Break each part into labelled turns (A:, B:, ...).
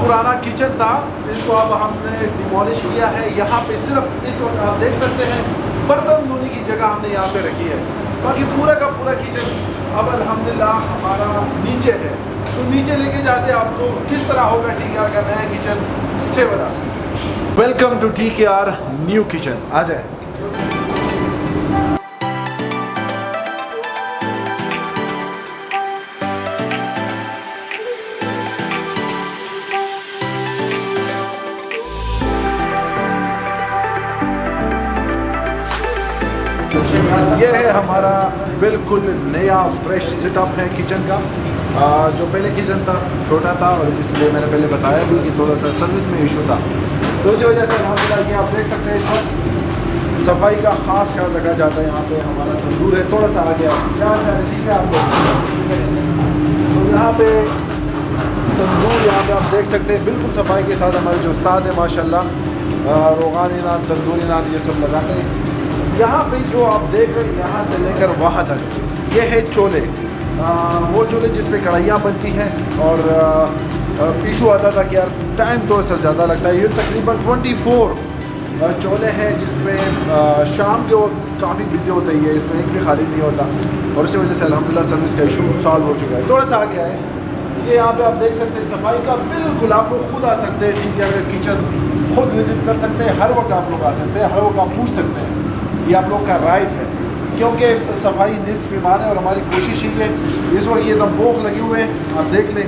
A: पुराना किचन था, इसको अब हमने डिमोलिश किया है। यहाँ पे सिर्फ इस वक्त आप देख सकते हैं बर्तन धोने की जगह हमने यहाँ पे रखी है। बाकी पूरा का पूरा किचन अब अल्हम्दुलिल्लाह हमारा नीचे है। तो नीचे लेके जाते हैं आपको किस तरह होगा TKR का नया kitchen. Stay with us. Welcome to TKR new kitchen. आ जाए। ये है हमारा बिल्कुल नया फ्रेश सेटअप है किचन का। जो पहले किचन था छोटा था और इसलिए मैंने पहले बताया भी कि थोड़ा सा सर्विस में इशू था, तो इसी वजह से अल्हम्दुलिल्लाह ये आप देख सकते हैं इसमें सफाई का ख़ास ख्याल रखा जाता है। यहाँ पे हमारा तंदूर है, थोड़ा सा आ गया क्या ठीक है आप लोग। तो यहाँ पे तंदूर यहाँ पे आप देख सकते हैं बिल्कुल सफाई के साथ। हमारे जो उस्ताद है माशाल्लाह रोगानी नान तंदूरी नान ये सब लगाते हैं। यहाँ पे जो आप देख रहे हैं यहाँ से लेकर वहाँ तक ये है चोले। वो चोले जिस पे कढ़ाइयाँ बनती हैं। और इशू आता था कि यार टाइम थोड़ा सा ज़्यादा लगता है। ये तकरीबन 24 चोले हैं जिसमें शाम के वक्त काफ़ी बिजी होता है, इसमें एक भी खाली नहीं होता। और इसी वजह से अल्हम्दुलिल्लाह सर्विस का इशू सॉल्व हो चुका है। थोड़ा सा आ गया है ये यहाँ पे आप देख सकते हैं सफाई का बिल्कुल आप लोग खुद आ सकते हैं। ठीक है, अगर किचन खुद विज़िट कर सकते हैं, हर वक्त आप लोग आ सकते हैं, हर वक्त आप पूछ सकते हैं, ये आप लोग का राइट है। क्योंकि सफाई निस्फ़ ईमान है और हमारी कोशिश ही है। इस वक्त ये दमपोख लगे हुए हैं आप देख लें,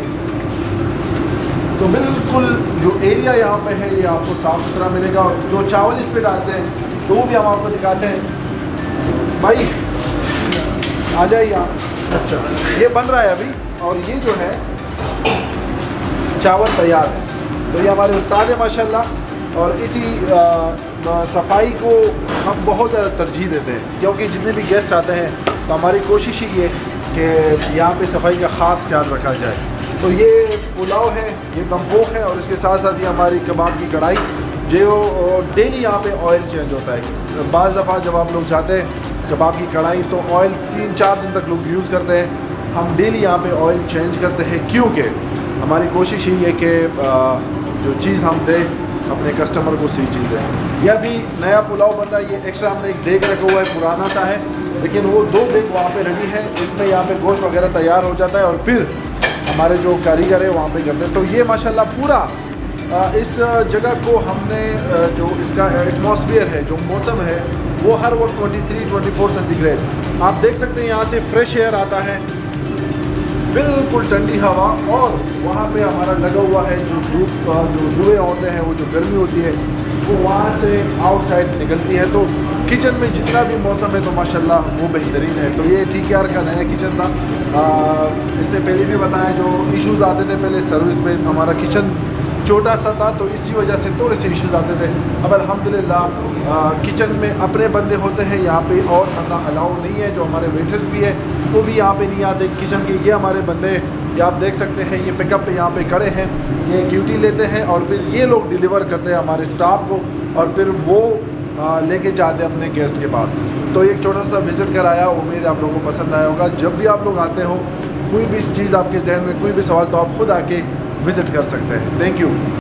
A: तो बिल्कुल जो एरिया यहाँ पे है ये आपको साफ़ सुथरा मिलेगा। और जो चावल इस पे डालते हैं तो वो भी हम आपको दिखाते हैं। भाई आ जाइए आप। अच्छा, ये बन रहा है अभी और ये जो है चावल तैयार है। तो ये हमारे उस्ताद है माशाल्लाह। और इसी सफाई को हम बहुत ज़्यादा तरजीह देते हैं, क्योंकि जितने भी गेस्ट आते हैं तो हमारी कोशिश ही ये कि यहाँ पे सफाई का ख़ास ख्याल रखा जाए। तो ये पुलाव है, ये दमपोख है और इसके साथ साथ ये हमारी कबाब की कढ़ाई जो डेली यहाँ पे ऑयल चेंज होता है। बाज़ दफ़ा जब आप लोग जाते हैं कबाब की कढ़ाई तो ऑयल 3-4 दिन तक लोग यूज़ करते हैं। हम डेली यहाँ पे ऑयल चेंज करते हैं, क्योंकि हमारी कोशिश ही है कि जो चीज़ हम दें अपने कस्टमर को सही चीज़ दें। यह भी नया पुलाव बन रहा है। ये एक्स्ट्रा हमने एक देग रखा हुआ है, पुराना सा है, लेकिन वो 2 देग वहाँ पे रेडी है। इसमें यहाँ पे गोश्त वगैरह तैयार हो जाता है और फिर हमारे जो कारीगर है वहाँ पे करते हैं। तो ये माशाल्लाह पूरा इस जगह को हमने जो इसका एटमॉस्फेयर है, जो मौसम है, वो हर वक्त 23-24 सेंटीग्रेड आप देख सकते हैं। यहाँ से फ्रेश एयर आता है, बिल्कुल ठंडी हवा। और वहाँ पे हमारा लगा हुआ है जो धुएँ होते हैं, वो जो गर्मी होती है वो वहाँ से आउटसाइड निकलती है। तो किचन में जितना भी मौसम है तो माशाल्लाह वो बेहतरीन है। तो ये TKR का नया किचन था। इससे पहले भी बताया जो इश्यूज़ आते थे पहले सर्विस में, हमारा किचन छोटा सा था तो इसी वजह से थोड़े से इश्यूज़ आते थे। अब अल्हम्दुलिल्लाह किचन में अपने बंदे होते हैं यहाँ पे और वरना अलाउ नहीं है। जो हमारे वेटर्स भी है वो भी यहाँ पे नहीं आते किचन के। ये हमारे बंदे ये आप देख सकते हैं, ये पिकअप पे यहाँ पे खड़े हैं, ये ड्यूटी लेते हैं और फिर ये लोग डिलीवर करते हैं हमारे स्टाफ को और फिर वो लेके जाते हैं अपने गेस्ट के पास। तो एक छोटा सा विज़िट कराया, उम्मीद है आप लोगों को पसंद आया होगा। जब भी आप लोग आते हो कोई भी चीज़ आपके जहन में कोई भी सवाल तो आप खुद आके विज़िट कर सकते हैं। Thank you.